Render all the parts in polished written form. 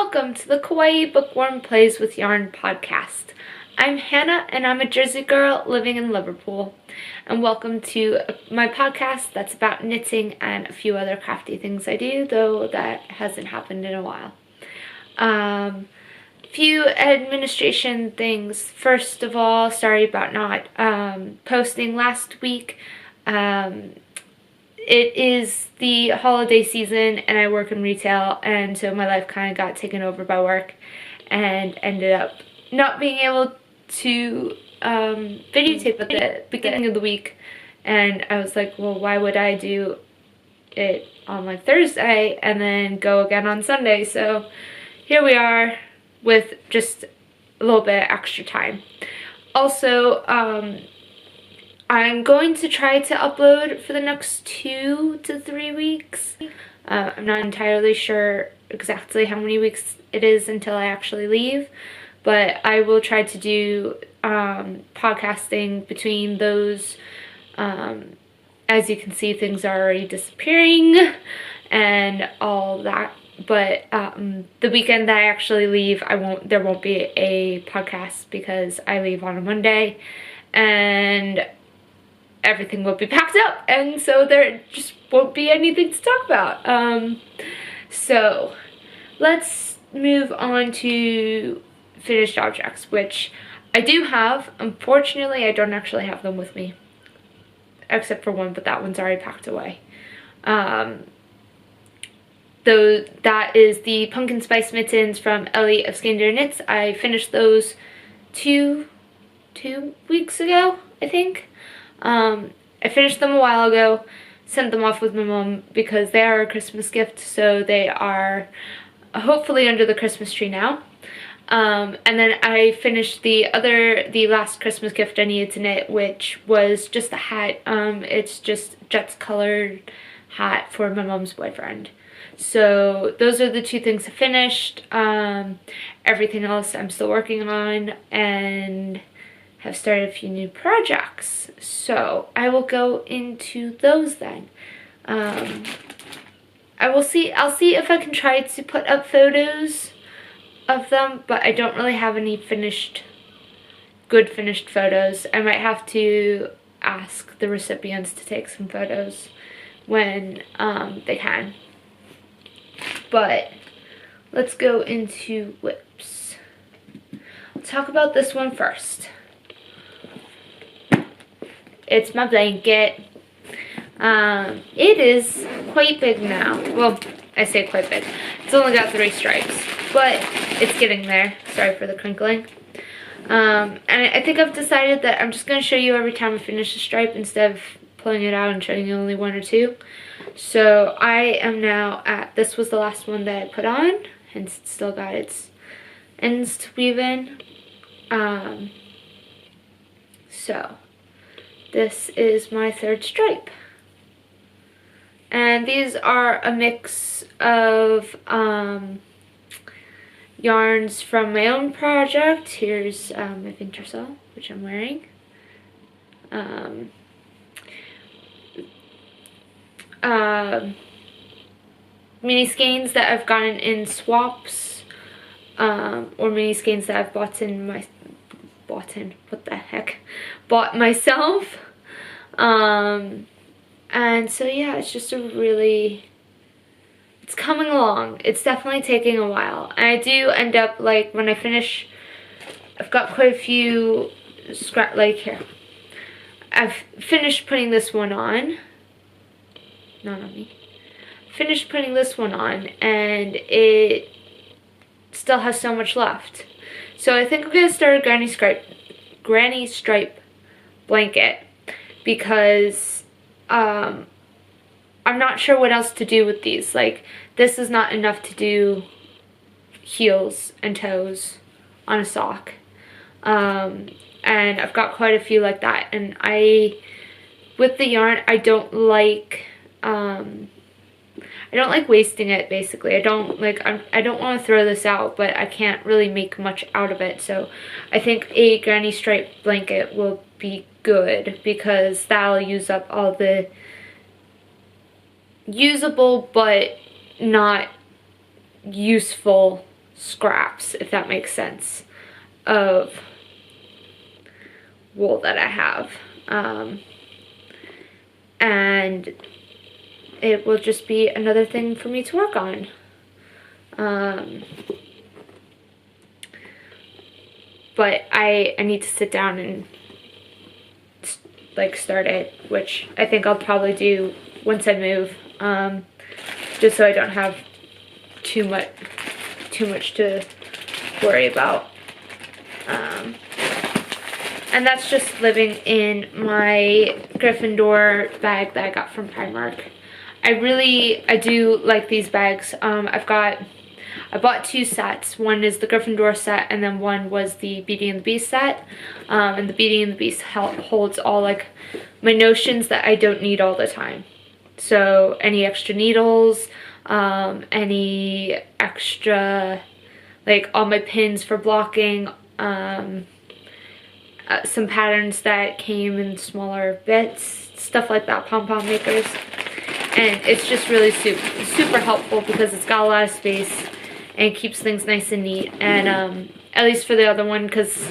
Welcome to the Kawaii Bookworm Plays with Yarn podcast. I'm Hannah and I'm a Jersey girl living in Liverpool. And welcome to my podcast that's about knitting and a few other crafty things I do, though that hasn't happened in a while. Few administration things. First of all, sorry about not posting last week. It is the holiday season and I work in retail, and so my life kind of got taken over by work and ended up not being able to videotape at the beginning of the week. And I was like, well, why would I do it on like Thursday and then go again on Sunday? So here we are with just a little bit extra time. Also, I'm going to try to upload for the next 2 to 3 weeks. I'm not entirely sure exactly how many weeks it is until I actually leave, but I will try to do podcasting between those. As you can see, things are already disappearing and all that. But the weekend that I actually leave, there won't be a podcast because I leave on a Monday and everything will be packed up, and so there just won't be anything to talk about. So let's move on to finished objects, which I do have. Unfortunately, I don't actually have them with me, except for one, but that one's already packed away. Though that is the pumpkin spice mittens from Ellie of Scandier Knits. I finished those two weeks ago, I think. I finished them a while ago, sent them off with my mom because they are a Christmas gift, so they are hopefully under the Christmas tree now. And then I finished the last Christmas gift I needed to knit, which was just a hat. It's just Jet's colored hat for my mom's boyfriend. So those are the two things I finished. Everything else I'm still working on and have started a few new projects. So I will go into those then. I'll see if I can try to put up photos of them, but I don't really have any good finished photos. I might have to ask the recipients to take some photos when they can. But let's go into whips. Let's talk about this one first. It's my blanket. It is quite big now. Well, I say quite big. It's only got 3 stripes, but it's getting there. Sorry for the crinkling. And I think I've decided that I'm just going to show you every time I finish a stripe instead of pulling it out and showing you only 1 or 2. So I am now at, this was the last one that I put on, hence it's still got its ends to weave in. So this is my 3rd stripe. And these are a mix of yarns from my own project. Here's my winter shawl, which I'm wearing. Mini skeins that I've gotten in swaps, or mini skeins that I've bought myself. And so yeah, it's just it's coming along. It's definitely taking a while. And I do end up, like, when I finish, I've got quite a few here. I've finished putting this one on. Not on me. Finished putting this one on, and it still has so much left. So I think I'm going to start a granny stripe blanket, because I'm not sure what else to do with these. Like, this is not enough to do heels and toes on a sock. And I've got quite a few like that, and with the yarn, I don't like wasting it, basically. I don't want to throw this out, but I can't really make much out of it. So I think a granny stripe blanket will be good, because that'll use up all the usable but not useful scraps, if that makes sense, of wool that I have. And it will just be another thing for me to work on. But I need to sit down and like start it, which I think I'll probably do once I move, just so I don't have too much to worry about. And that's just living in my Gryffindor bag that I got from Primark. I do like these bags. I bought 2 sets. One is the Gryffindor set, and then one was the Beauty and the Beast set. And the Beauty and the Beast holds all like my notions that I don't need all the time. So any extra needles, any extra, like all my pins for blocking, some patterns that came in smaller bits, stuff like that, pom-pom makers. And it's just really super helpful because it's got a lot of space and keeps things nice and neat. And at least for the other one, because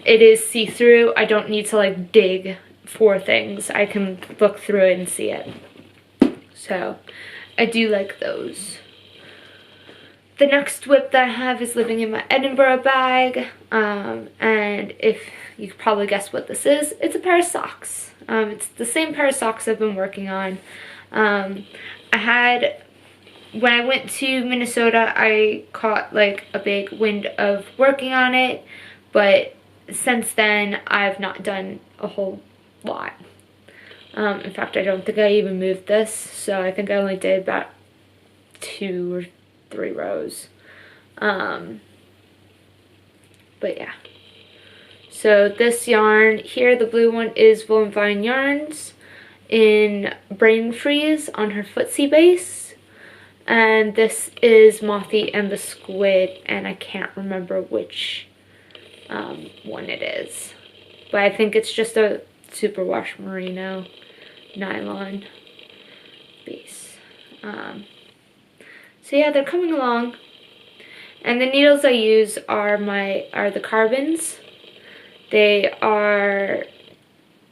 it is see-through, I don't need to like dig for things. I can look through it and see it. So I do like those. The next whip that I have is living in my Edinburgh bag. And if you could probably guess what this is, it's a pair of socks. It's the same pair of socks I've been working on. When I went to Minnesota, I caught like a big wind of working on it, but since then I've not done a whole lot. In fact, I don't think I even moved this, so I think I only did about 2 or 3 rows. But yeah. So this yarn here, the blue one, is Wool and Vine Yarns in Brain Freeze on her footsie base. And this is Mothy and the Squid, and I can't remember which one it is. But I think it's just a superwash merino nylon base. So yeah, they're coming along. And the needles I use are the carbons. These are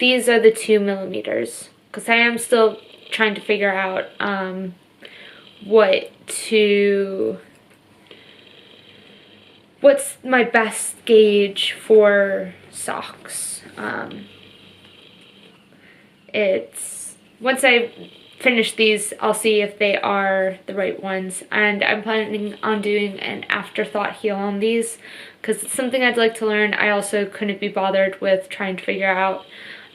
the 2 millimeters, because I am still trying to figure out what's my best gauge for socks. Once I finish these, I'll see if they are the right ones, and I'm planning on doing an afterthought heel on these because it's something I'd like to learn. I also couldn't be bothered with trying to figure out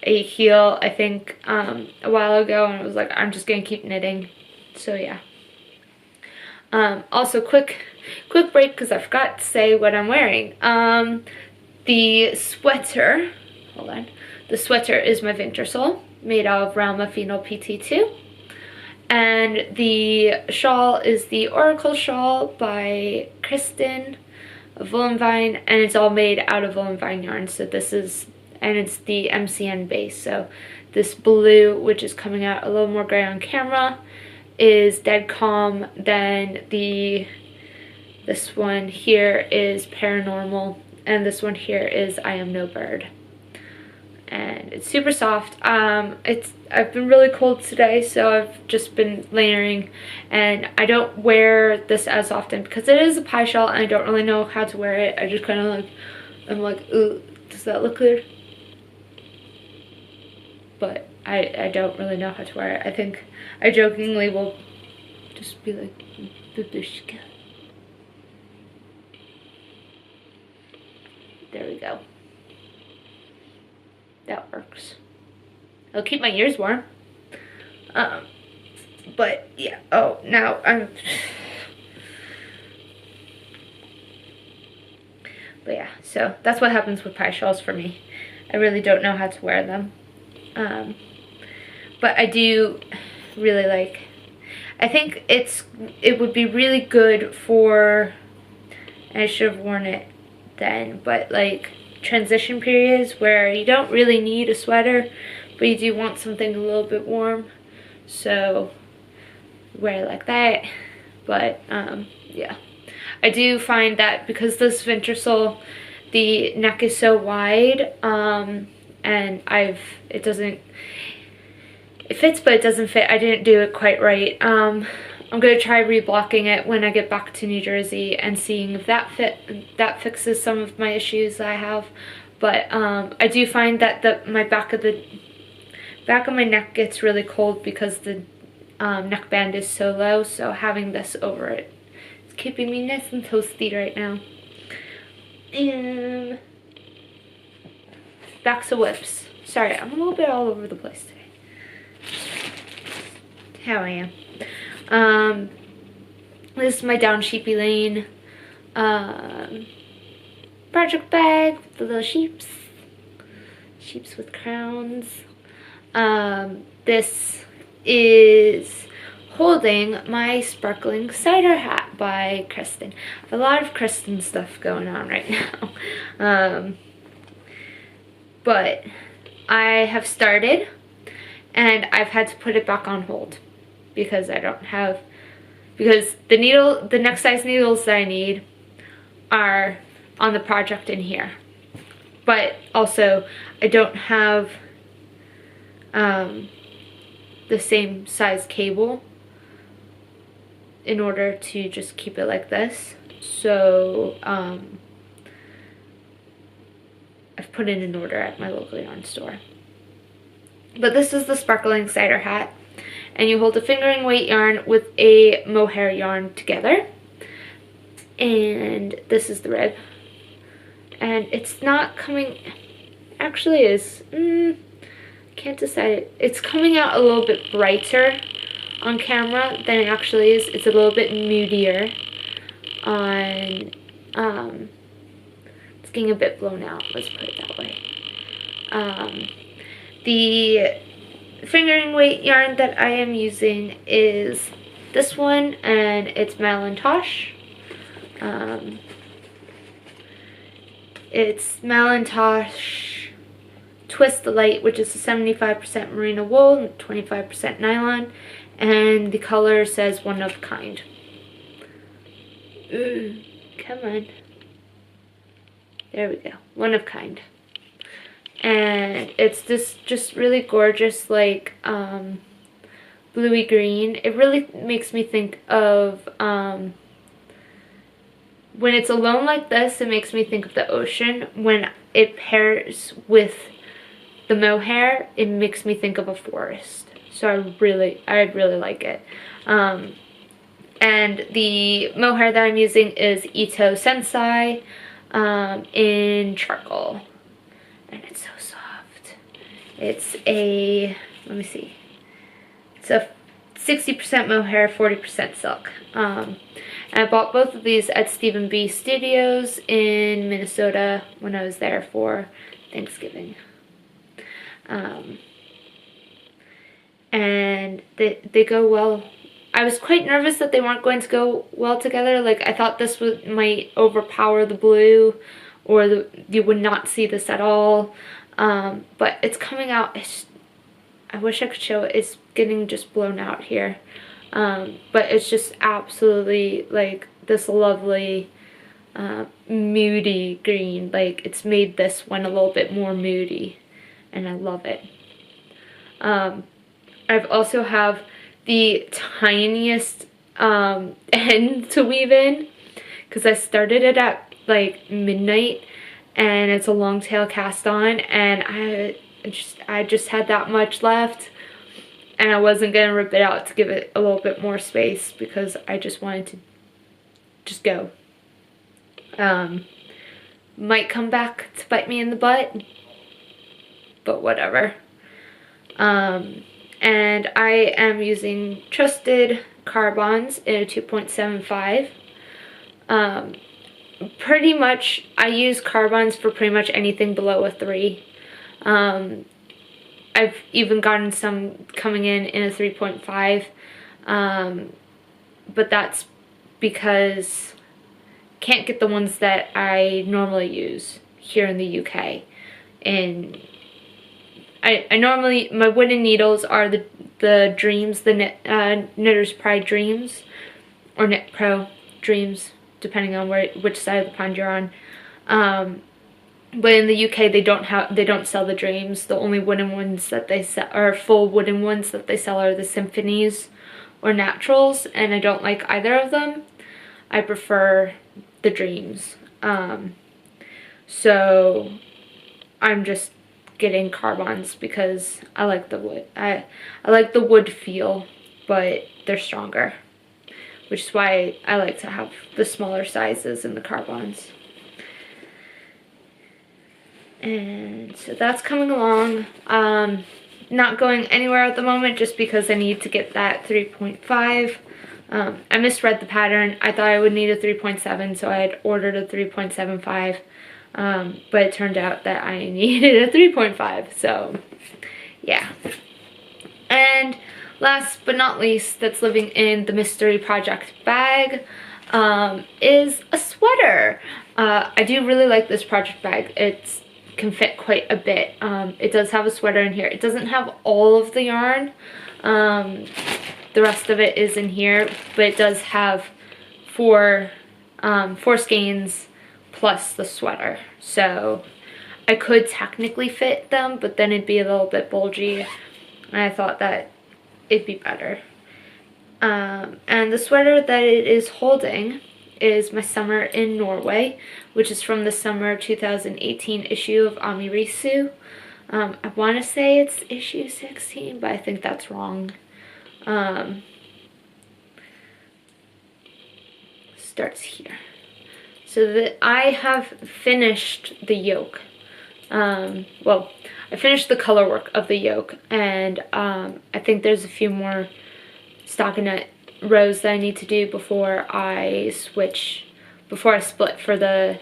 a heel, I think, a while ago, and I was like, I'm just gonna keep knitting. So yeah. Also, quick break because I forgot to say what I'm wearing. The sweater, hold on. The sweater is my winter sole, made out of Ralma Phenol PT2. And the shawl is the Oracle Shawl by Kristen of Wool and Vine, and it's all made out of Wool and Vine yarn. So this is, and it's the MCN base. So this blue, which is coming out a little more gray on camera, is Dead Calm. Then this one here is Paranormal, and this one here is I Am No Bird. And it's super soft. I've been really cold today, so I've just been layering, and I don't wear this as often because it is a pie shawl and I don't really know how to wear it. I just kind of like, I'm like, ooh, does that look good? But I don't really know how to wear it. I think I jokingly will just be like, babushka. There we go. That works. It'll keep my ears warm. But yeah. Oh, now But yeah, so that's what happens with pie shawls for me. I really don't know how to wear them. But I do really like, I think it would be really good for, and I should have worn it then, but like transition periods where you don't really need a sweater, but you do want something a little bit warm. So wear it like that. But yeah. I do find that because this Venturesole, the neck is so wide, and it fits but it doesn't fit. I didn't do it quite right. I'm gonna try reblocking it when I get back to New Jersey and seeing if that fixes some of my issues that I have. But I do find that my back of my neck gets really cold because the neckband is so low, so having this over it is keeping me nice and toasty right now. And back to whips. Sorry, I'm a little bit all over the place today. How I am. This is my Down Sheepy Lane project bag with the little sheeps with crowns. This is holding my sparkling cider hat by Kristen. I have a lot of Kristen stuff going on right now. But I have started and I've had to put it back on hold because the next size needles that I need are on the project in here. But also I don't have the same size cable in order to just keep it like this. So I've put in an order at my local yarn store. But this is the sparkling cider hat, and you hold a fingering weight yarn with a mohair yarn together, and this is the rib, and it's not coming, actually is, can't decide, it's coming out a little bit brighter on camera than it actually is. It's a little bit moodier on, it's getting a bit blown out, let's put it that way. The fingering weight yarn that I am using is this one, and it's Malintosh. It's Malintosh Twist the Light, which is a 75% merino wool and 25% nylon, and the color says one of a kind. Ooh, come on. There we go, one of kind. And it's this just really gorgeous, like bluey green. It really makes me think of when it's alone like this, it makes me think of the ocean. When it pairs with the mohair, it makes me think of a forest. So I really like it. And the mohair that I'm using is Ito Sensei in charcoal. And it's so soft. It's a, let me see, it's a 60% mohair, 40% silk. And I bought both of these at Stephen B. Studios in Minnesota when I was there for Thanksgiving. And they go well. I was quite nervous that they weren't going to go well together. Like, I thought this might overpower the blue, or you would not see this at all. But it's coming out. I wish I could show it. It's getting just blown out here. But it's just absolutely like this lovely moody green. Like, it's made this one a little bit more moody, and I love it. I've also have the tiniest end to weave in, because I started it at like midnight, and it's a long tail cast on, and I just had that much left, and I wasn't gonna rip it out to give it a little bit more space because I just wanted to just go. Might come back to bite me in the butt, but whatever. And I am using Trusted Carbons in a 2.75. Pretty much, I use Carbons for pretty much anything below a 3. I've even gotten some coming in a 3.5, but that's because I can't get the ones that I normally use here in the UK. And I normally, my wooden needles are the Dreams, the Knitter's Pride Dreams, or Knit Pro Dreams, depending on which side of the pond you're on. But in the UK, they don't sell the Dreams. The only wooden ones that they sell, or full wooden ones that they sell, are the Symphonies or Naturals, and I don't like either of them. I prefer the Dreams. So I'm just getting carbons because I like the wood. I like the wood feel, but they're stronger, which is why I like to have the smaller sizes in the carbons. And so that's coming along. Not going anywhere at the moment just because I need to get that 3.5. I misread the pattern. I thought I would need a 3.7, so I had ordered a 3.75. But it turned out that I needed a 3.5, so yeah. And last but not least, that's living in the mystery project bag, is a sweater. I do really like this project bag. It can fit quite a bit. It does have a sweater in here. It doesn't have all of the yarn. The rest of it is in here, but it does have four skeins plus the sweater. So I could technically fit them, but then it'd be a little bit bulgy, and I thought that it'd be better. And the sweater that it is holding is my Summer in Norway, which is from the summer 2018 issue of Ami Risu. I want to say it's issue 16, but I think that's wrong. Starts here. So I have finished the yoke. Well, I finished the color work of the yoke, and I think there's a few more stockinette rows that I need to do before I split for the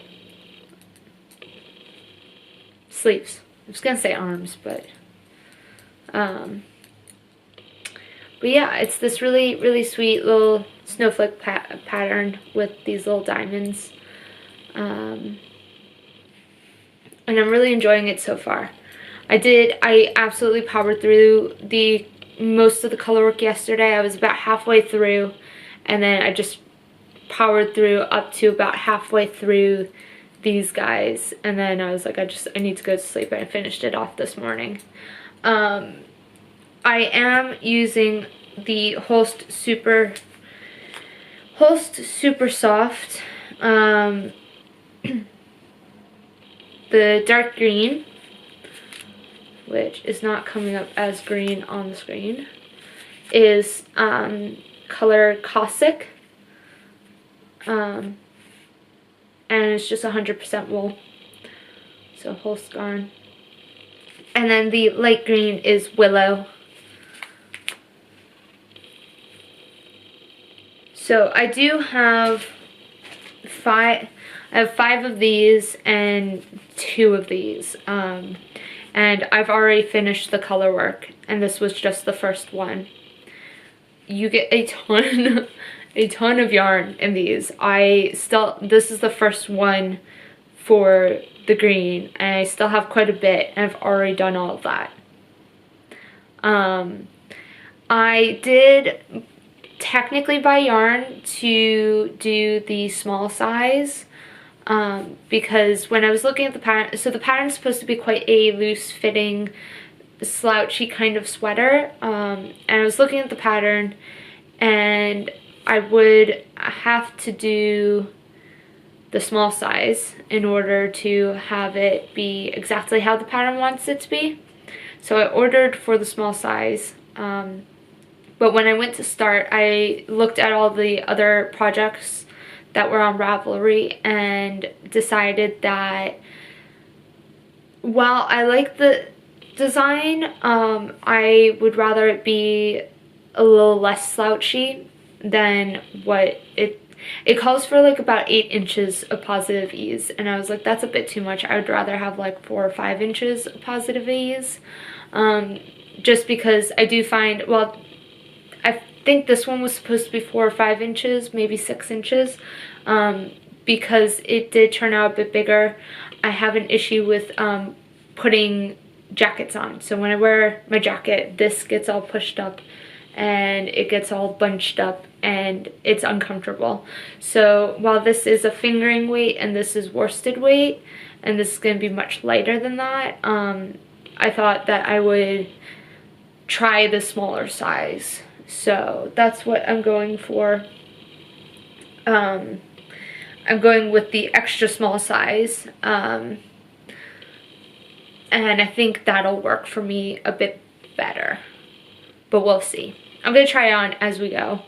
sleeves. I was gonna say arms, but yeah, it's this really, really sweet little snowflake pattern with these little diamonds. And I'm really enjoying it so far. I absolutely powered through most of the color work yesterday. I was about halfway through, and then I just powered through up to about halfway through these guys, and then I was like, I need to go to sleep, and I finished it off this morning. I am using the Holst Super Soft, the dark green, which is not coming up as green on the screen, is color Cossack, and it's just 100% wool, so Holst yarn. And then the light green is Willow. So I do have I have 5 of these and 2 of these, and I've already finished the color work, and this was just the first one. You get a ton of yarn in these. This is the first one for the green, and I still have quite a bit, and I've already done all of that. I did technically buy yarn to do the small size, because when I was looking at the pattern, so the pattern is supposed to be quite a loose fitting, slouchy kind of sweater, and I was looking at the pattern, and I would have to do the small size in order to have it be exactly how the pattern wants it to be. So I ordered for the small size, but when I went to start, I looked at all the other projects that were on Ravelry and decided that while I like the design, I would rather it be a little less slouchy than what it calls for, like about 8 inches of positive ease, and I was like, that's a bit too much. I would rather have like 4 or 5 inches of positive ease, just because I do find, well, I think this one was supposed to be 4 or 5 inches, maybe 6 inches, because it did turn out a bit bigger. I have an issue with putting jackets on, so when I wear my jacket, this gets all pushed up and it gets all bunched up and it's uncomfortable. So while this is a fingering weight and this is worsted weight, and this is going to be much lighter than that, I thought that I would try the smaller size. So that's what I'm going for. I'm going with the extra small size, and I think that'll work for me a bit better, but we'll see. I'm gonna try it on as we go.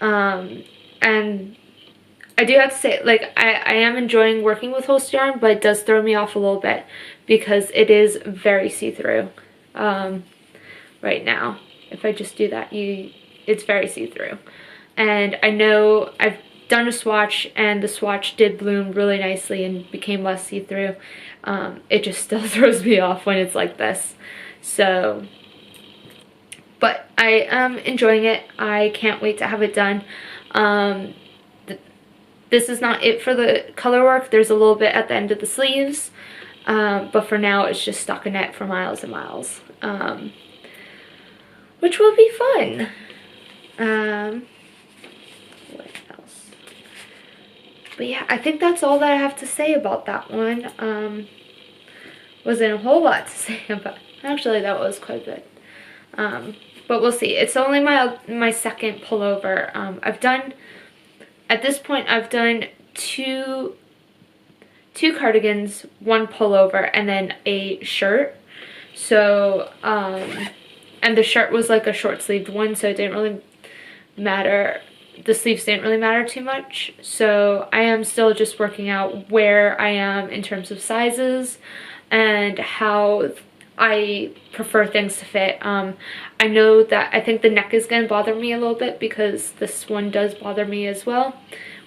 And I do have to say, like, I am enjoying working with Holster yarn, but it does throw me off a little bit because it is very see-through right now. If I just do that, it's very see-through. And I know I've done a swatch, and the swatch did bloom really nicely and became less see-through. It just still throws me off when it's like this. So, but I am enjoying it. I can't wait to have it done. This is not it for the color work. There's a little bit at the end of the sleeves, but for now it's just stockinette for miles and miles, which will be fun. What else? But yeah, I think that's all that I have to say about that one. Wasn't a whole lot to say about. Actually, that was quite good. But we'll see. It's only my second pullover. At this point, I've done two cardigans, one pullover, and then a shirt. So, and the shirt was like a short-sleeved one, so it didn't really matter. The sleeves didn't really matter too much. So I am still just working out where I am in terms of sizes and how I prefer things to fit. I know that I think the neck is going to bother me a little bit because this one does bother me as well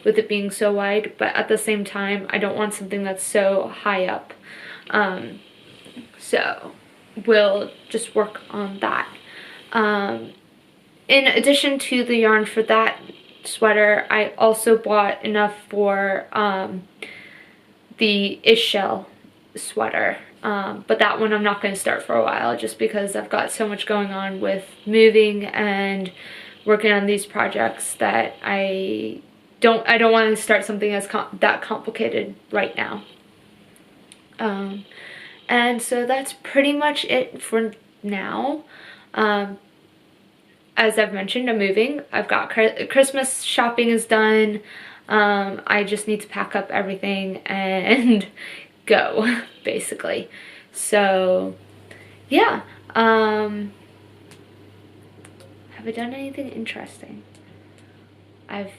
with it being so wide, but at the same time I don't want something that's so high up. So we'll just work on that. In addition to the yarn for that sweater, I also bought enough for the Shawl sweater. But that one I'm not going to start for a while just because I've got so much going on with moving and working on these projects that I don't want to start something that complicated right now. And so that's pretty much it for now. As I've mentioned, I'm moving. I've got Christmas shopping is done. I just need to pack up everything and go, basically. So yeah, have I done anything interesting? I've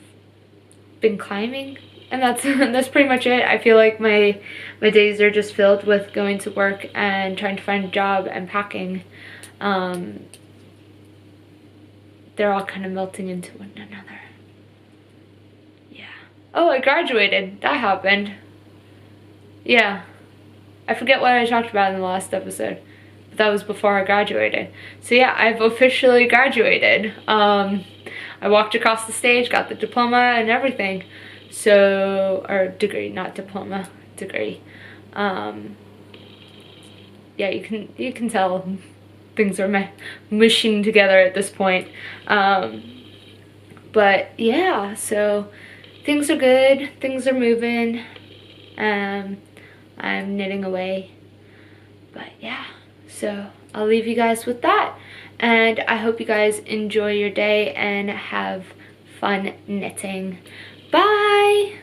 been climbing, and that's pretty much it. I feel like my days are just filled with going to work and trying to find a job and packing. They're all kind of melting into one another. Yeah. Oh, I graduated. That happened. Yeah. I forget what I talked about in the last episode, but that was before I graduated. So yeah, I've officially graduated. I walked across the stage, got the diploma and everything. So, or degree, not diploma, degree. Yeah, you can tell things are mushing together at this point. But yeah, so things are good, things are moving. I'm knitting away, but yeah, so I'll leave you guys with that, and I hope you guys enjoy your day and have fun knitting. Bye!